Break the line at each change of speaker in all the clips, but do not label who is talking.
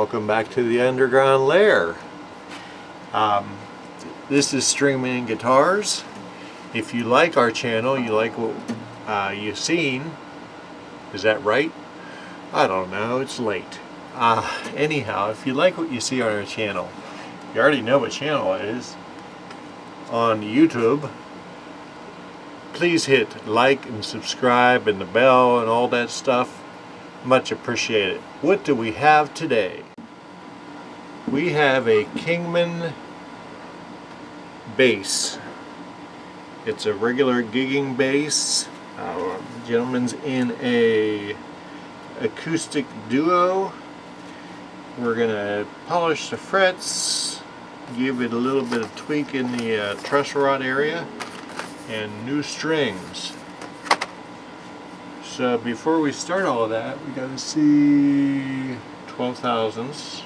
welcome back to the underground lair. This is Stringman Guitars. If you like our channel, you like what you've seen, is that right? I don't know, it's late. Anyhow, if you like what you see on our channel, you already know what channel it is on YouTube. Please hit like and subscribe and the bell and all that stuff. Much appreciated. What do we have today? We have a Kingman bass. It's a regular gigging bass. The gentleman's in a acoustic duo. We're gonna polish the frets, give it a little bit of tweak in the truss rod area, and new strings. So before we start all of that, we gotta see 12 thousandths.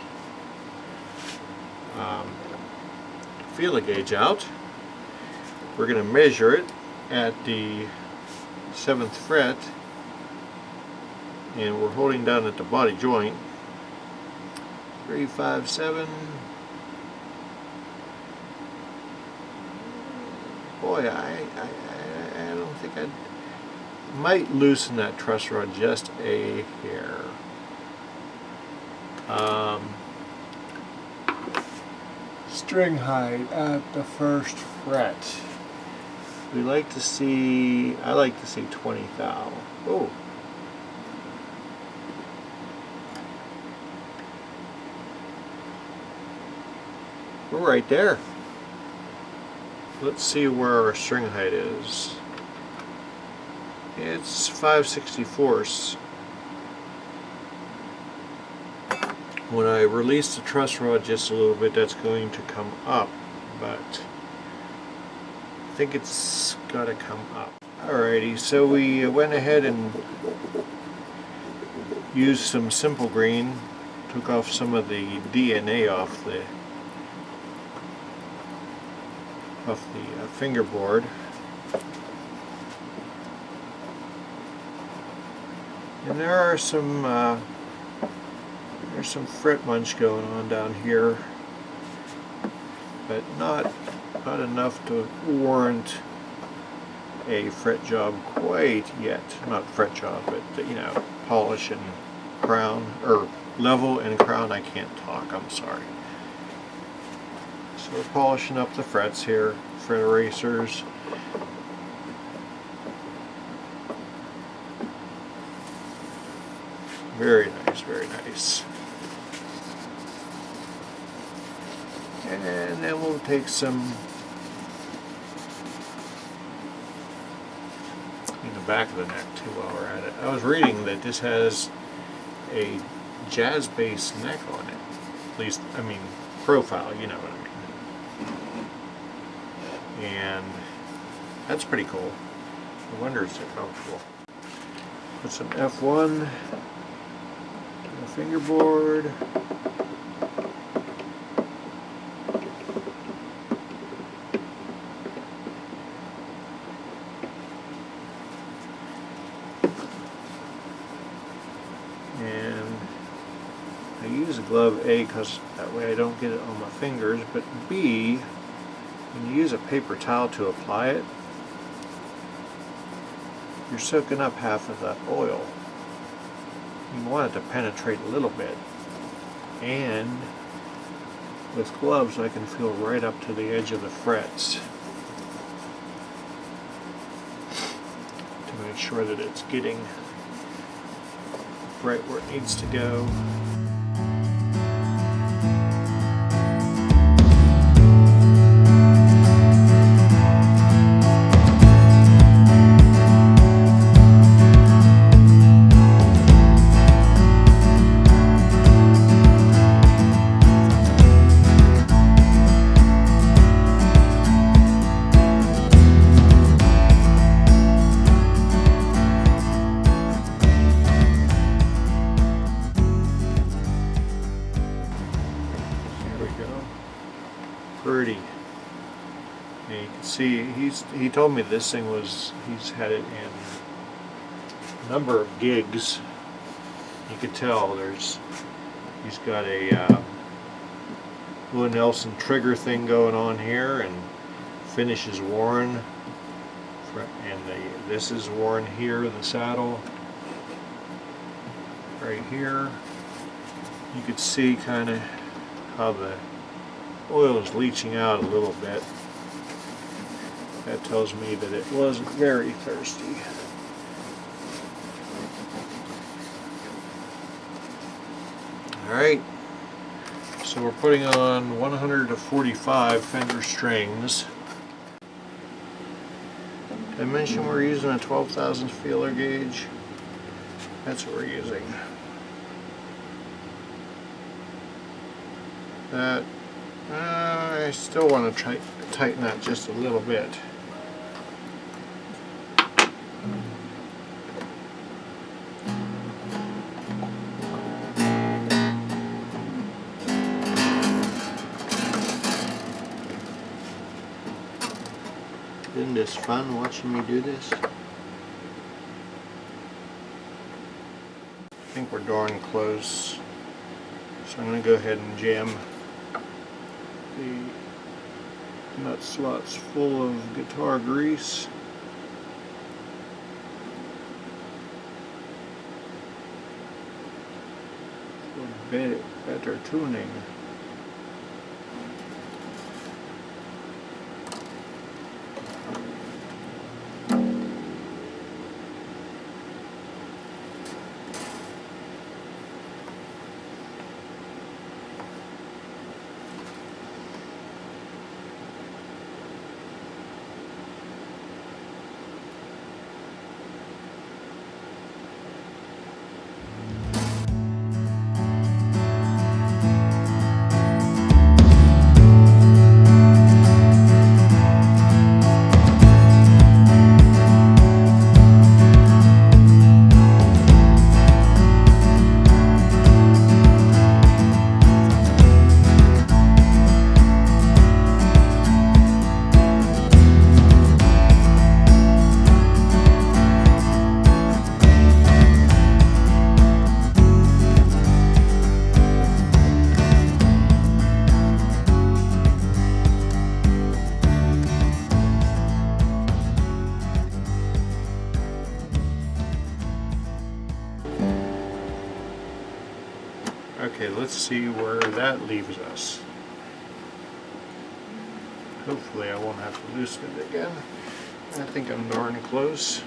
Feeler gauge out. We're gonna measure it at the 7th fret, and we're holding down at the body joint. 357. Boy, I don't think I might loosen that truss rod just a hair. String height at the 1st fret. We like to see, I like to see 20 thou. Oh. We're right there. Let's see where our string height is. It's 5/64. When I release the truss rod just a little bit, that's going to come up, but I think it's got to come up. Alrighty, so we went ahead and used some simple green, took off some of the DNA off the fingerboard. And there are some there's some fret munch going on down here, but not enough to warrant a fret job quite yet. Not fret job, but you know, polish and crown, or level and crown. I can't talk, I'm sorry. So we're polishing up the frets here, fret erasers. Very nice, very nice. And then we'll take some in the back of the neck too while we're at it. I was reading that this has a jazz bass neck on it. At least, I mean, profile, you know what I mean. And that's pretty cool. I wonder if they're comfortable. Put some F1 to the fingerboard. And I use a glove A because that way I don't get it on my fingers, but B, when you use a paper towel to apply it, you're soaking up half of that oil. You want it to penetrate a little bit. And with gloves I can feel right up to the edge of the frets to make sure that it's getting right where it needs to go. Pretty. And you can see he told me this thing was, he's had it in a number of gigs. You could tell there's He's got a Willie Nelson trigger thing going on here, and finish is worn. And this is worn here, the saddle. Right here. You could see kind of how the oil is leaching out a little bit. That tells me that it wasn't very thirsty. Alright, so we're putting on 145 Fender strings. Did I mention we're using a 12 thousandths feeler gauge? That's what we're using. That, I still want to tighten that just a little bit. Isn't this fun watching me do this? I think we're darn close. So I'm going to go ahead and jam the nut slots full of guitar grease. For better tuning. Okay, let's see where that leaves us. Hopefully I won't have to loosen it again. I think I'm darn close.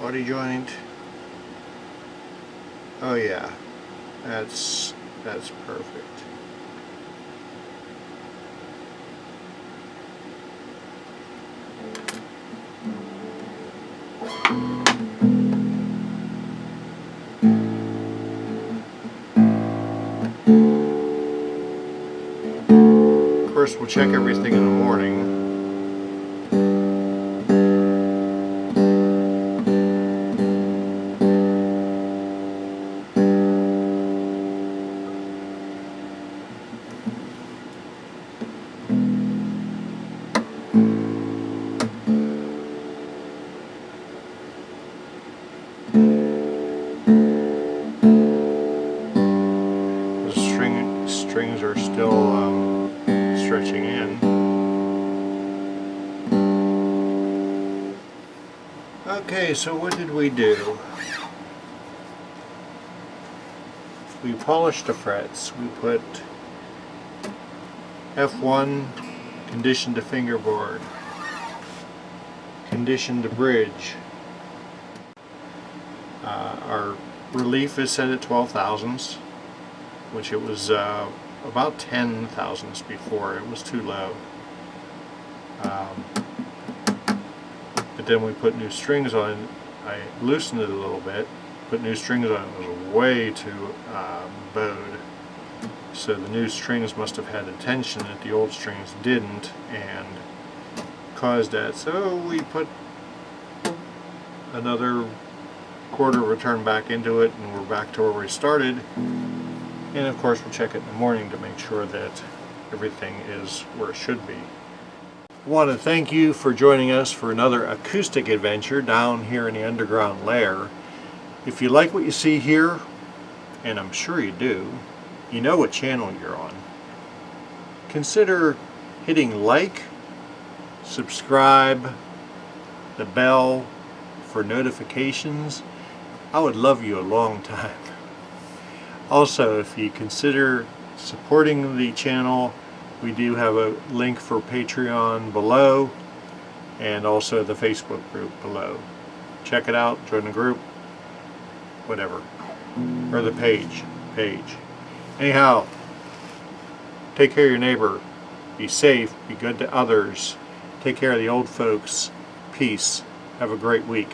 Body joint. Oh yeah, that's perfect. Of course, we'll check everything in the morning. The strings are still stretching in. Okay, so what did we do? We polished the frets. We put F1, conditioned the fingerboard, conditioned the bridge. Our relief is set at 12 thousandths, which it was about 10 thousandths before. It was too low. But then we put new strings on. I loosened it a little bit, put new strings on. It was way too bowed. So the new strings must have had a tension that the old strings didn't, and caused that. So we put another quarter of a turn back into it, and we're back to where we started. And of course we'll check it in the morning to make sure that everything is where it should be. I want to thank you for joining us for another acoustic adventure down here in the underground lair. If you like what you see here, and I'm sure you do, you know what channel you're on, consider hitting like, subscribe, the bell for notifications. I would love you a long time. Also, if you consider supporting the channel, we do have a link for Patreon below and also the Facebook group below. Check it out, join the group, whatever. Or the page. Anyhow, take care of your neighbor. Be safe, be good to others. Take care of the old folks. Peace. Have a great week.